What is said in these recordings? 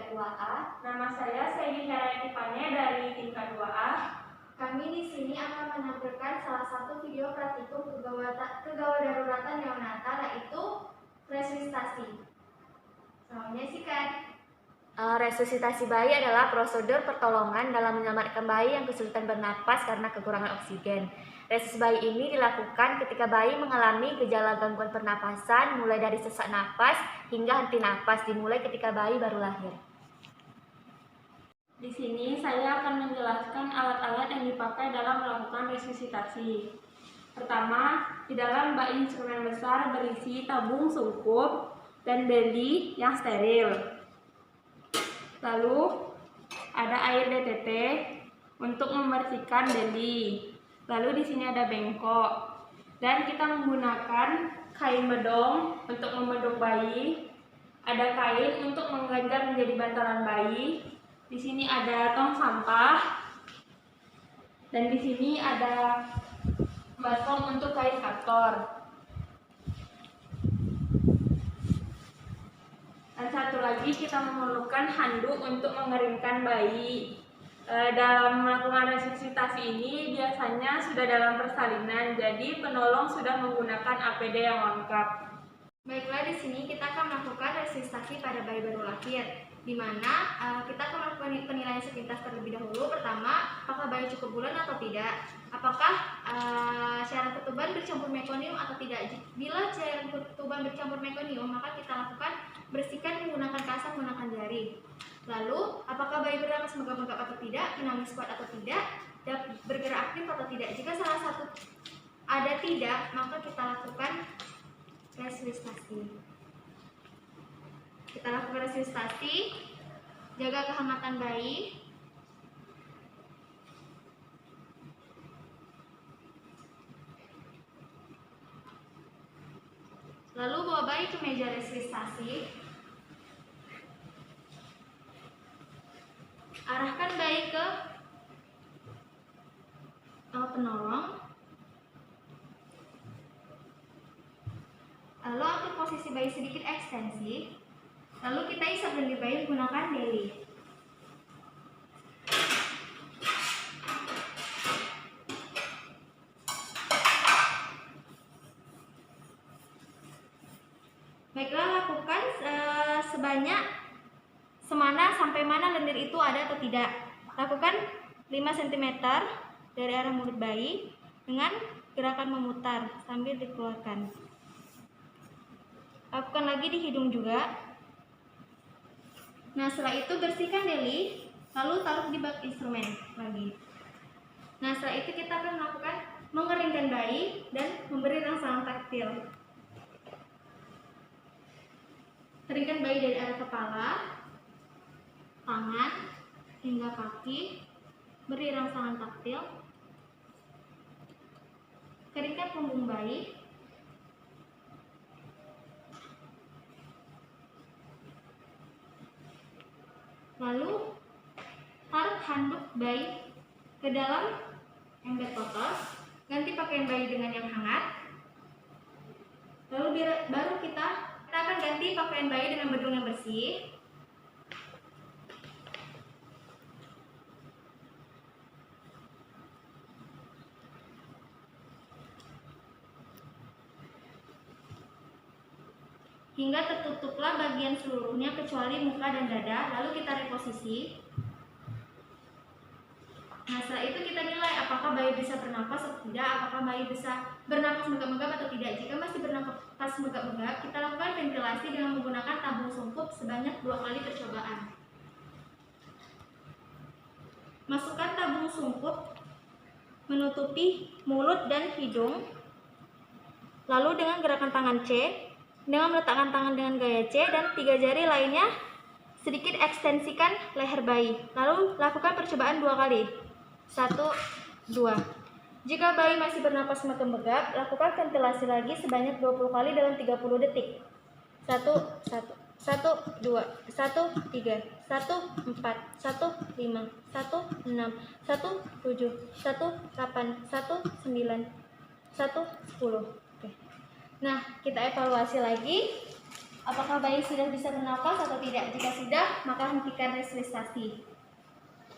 tingkat 2A. Nama saya Segi Heraiti Pane dari tingkat 2A. Kami di sini akan menampilkan salah satu video praktikum kegawadaruratan neonatal, yaitu resusitasi. Selamat menyaksikan. Resusitasi bayi adalah prosedur pertolongan dalam menyelamatkan bayi yang kesulitan bernapas karena kekurangan oksigen. Resusitasi bayi ini dilakukan ketika bayi mengalami gejala gangguan pernapasan, mulai dari sesak napas hingga henti napas, dimulai ketika bayi baru lahir. Di sini saya akan menjelaskan alat-alat yang dipakai dalam melakukan resusitasi. Pertama, di dalam bak instrumen besar berisi tabung sungkup dan beli yang steril. Lalu ada air DTT untuk membersihkan beli. Lalu di sini ada bengkok dan kita menggunakan kain bedong untuk membedong bayi. Ada kain untuk mengganjar menjadi bantalan bayi. Di sini ada tong sampah dan di sini ada baskom untuk kain aktor. Dan satu lagi kita memerlukan handuk untuk mengeringkan bayi. Dalam melakukan resusitasi ini biasanya sudah dalam persalinan, jadi penolong sudah menggunakan APD yang lengkap. Baiklah, di sini kita akan melakukan resusitasi pada bayi baru lahir, di mana kita akan melakukan penilaian sepintas terlebih dahulu. Pertama, apakah bayi cukup bulan atau tidak? Apakah cairan ketuban bercampur mekonium atau tidak? Bila cairan ketuban bercampur mekonium, maka kita lakukan bersihkan menggunakan kasar menggunakan jari. Lalu, apakah bayi bernapas megap-megap atau tidak? Dinamis kuat atau tidak? Bergerak aktif atau tidak? Jika salah satu ada tidak, maka kita lakukan resusitasi. Kita lakukan resusitasi, jaga kehangatan bayi. Lalu bawa bayi ke meja resusitasi. Arahkan bayi ke penolong. Lalu atur posisi bayi sedikit ekstensi. Lalu kita isap benih bayi menggunakan deli. Baiklah, lakukan sebanyak semana sampai mana lendir itu ada atau tidak. Lakukan 5 cm dari arah mulut bayi dengan gerakan memutar sambil dikeluarkan. Lakukan lagi di hidung juga. Nah, setelah itu bersihkan deli, lalu taruh di bak instrumen lagi. Nah, setelah itu kita akan melakukan mengeringkan bayi dan memberi rangsangan taktil. Keringkan bayi dari arah kepala, tangan, hingga kaki. Beri rangsangan taktil. Keringkan punggung bayi. Lalu taruh handuk bayi ke dalam ember kotor. Ganti pakaian bayi dengan yang hangat. Lalu baru kita akan ganti pakaian bayi dengan bedung yang bersih. Hingga tertutuplah bagian seluruhnya kecuali muka dan dada. Lalu kita reposisi. Nah, setelah itu kita nilai apakah bayi bisa bernapas atau tidak, apakah bayi bisa bernapas megap-megap atau tidak. Jika masih bernapas megap-megap, kita lakukan ventilasi dengan menggunakan tabung sungkup sebanyak 2 kali percobaan. Masukkan tabung sungkup menutupi mulut dan hidung. Lalu dengan gerakan tangan C, dengan meletakkan tangan dengan gaya C dan 3 jari lainnya sedikit ekstensikan leher bayi. Lalu lakukan percobaan 2 kali. 1, 2. Jika bayi masih bernapas megap-megap, lakukan ventilasi lagi sebanyak 20 kali dalam 30 detik. 1, 1, 1, 2, 1, 3, 1, 4, 1, 5, 1, 6, 1, 7, 1, 8, 1, 9, 1, 10. Oke. Nah, kita evaluasi lagi. apakah bayi sudah bisa bernapas atau tidak. Jika sudah, maka hentikan resusitasi.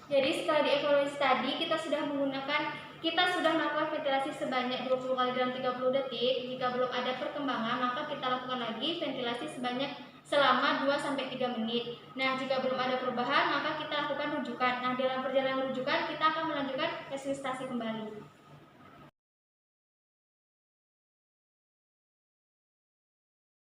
Jadi setelah dievaluasi tadi, kita sudah melakukan ventilasi sebanyak 20 kali dalam 30 detik. Jika belum ada perkembangan, maka kita lakukan lagi ventilasi selama 2-3 menit. Nah, jika belum ada perubahan, maka kita lakukan rujukan. Nah, dalam perjalanan rujukan, kita akan melanjutkan resusitasi kembali.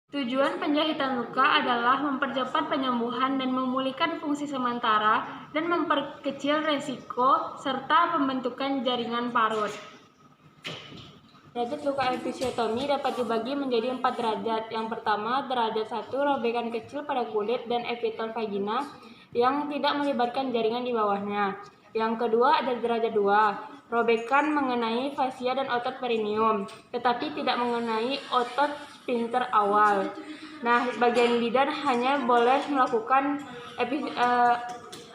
Tujuan penjahitan luka adalah mempercepat penyembuhan dan memulihkan fungsi sementara dan memperkecil resiko serta pembentukan jaringan parut. Derajat luka episiotomi dapat dibagi menjadi 4 derajat. Yang pertama, derajat 1, robekan kecil pada kulit dan epitel vagina yang tidak melibatkan jaringan di bawahnya. Yang kedua ada derajat 2, robekan mengenai fasia dan otot perineum, tetapi tidak mengenai otot sphincter awal. Nah, bagian bidan hanya boleh melakukan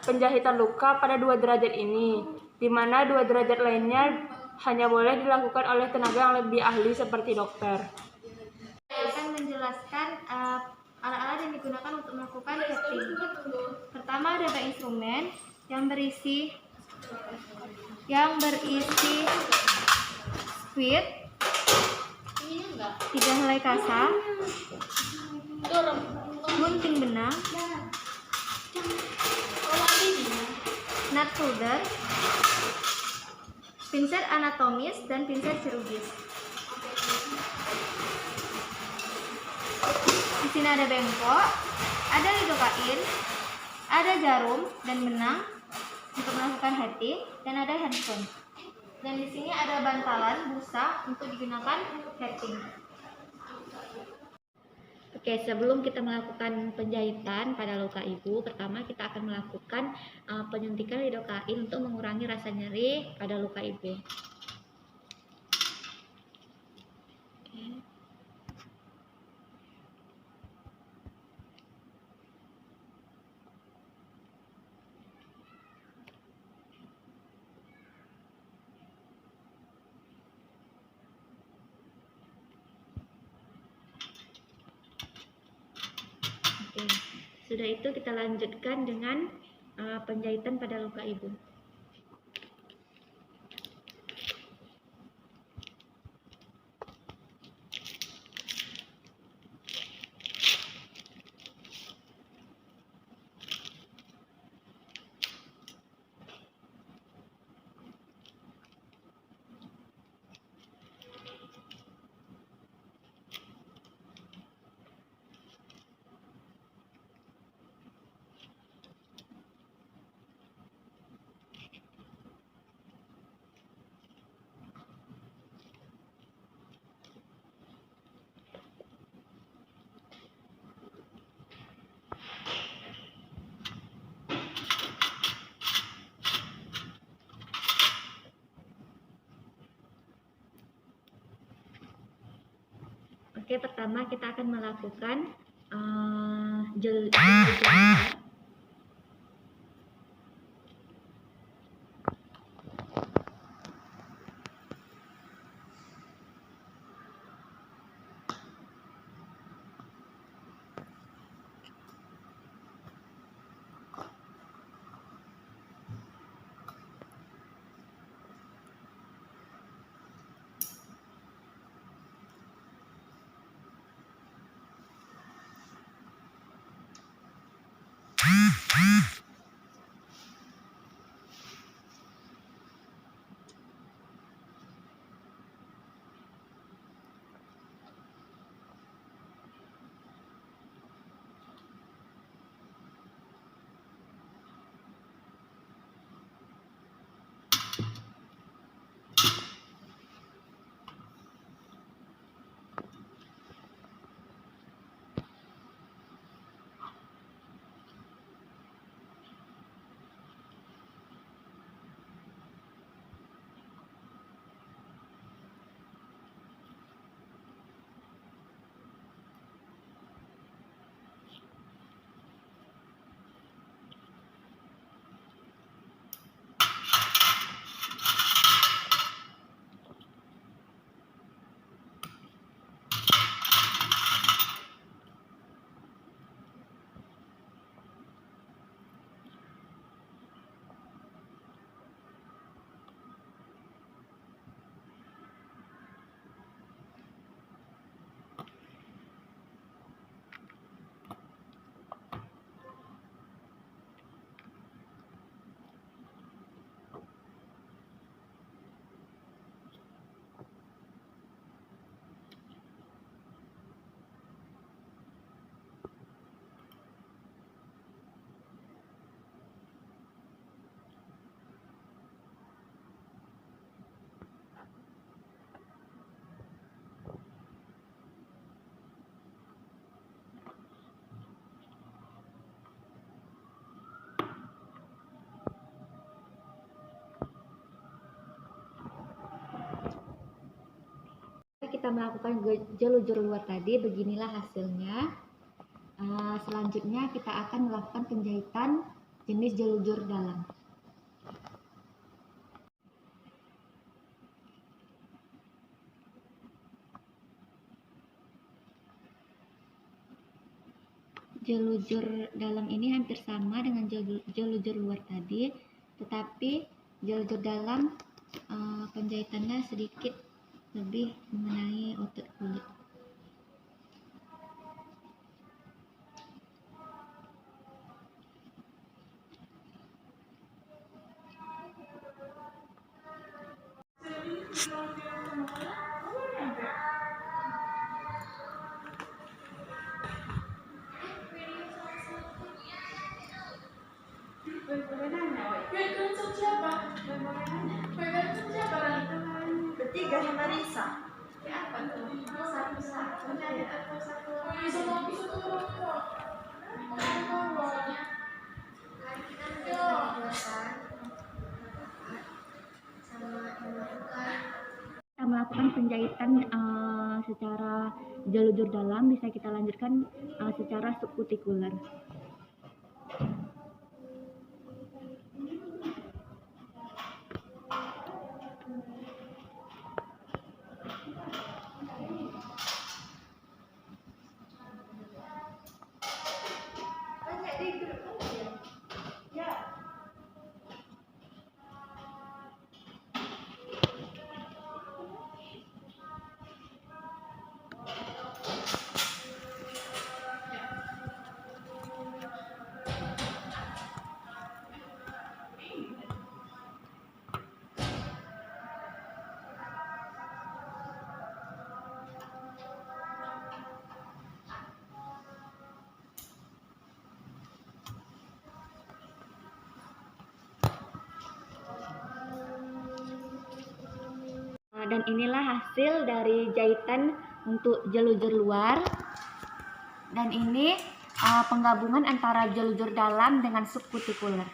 penjahitan luka pada 2 derajat ini, di mana 2 derajat lainnya hanya boleh dilakukan oleh tenaga yang lebih ahli seperti dokter. Saya akan menjelaskan alat-alat yang digunakan untuk melakukan setting. Pertama ada instrumen yang berisi squid, 3 helai kasa, gunting benang, nut holder, pinset anatomis dan pinset chirurgis. Di sini ada bengkok, ada lidokain, ada jarum dan benang untuk melakukan heading, dan ada handphone. Dan di sini ada bantalan busa untuk digunakan heading. Oke, sebelum kita melakukan penjahitan pada luka ibu, pertama kita akan melakukan penyuntikan lidokain untuk mengurangi rasa nyeri pada luka ibu. Oke, sudah itu kita lanjutkan dengan penjahitan pada luka ibu. Oke, pertama kita akan melakukan gel. kita melakukan jelujur luar tadi, beginilah hasilnya. Selanjutnya kita akan melakukan penjahitan jenis jelujur dalam. Jelujur dalam ini hampir sama dengan jelujur luar tadi, tetapi jelujur dalam penjahitannya sedikit lebih mengenai otot kulit. Bertiga sama Risa. Kita melakukan penjahitan secara jelujur dalam, bisa kita lanjutkan secara subkutikuler. Dan inilah hasil dari jahitan untuk jelujur luar. Dan ini penggabungan antara jelujur dalam dengan subkutikuler.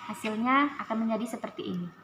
Hasilnya akan menjadi seperti ini.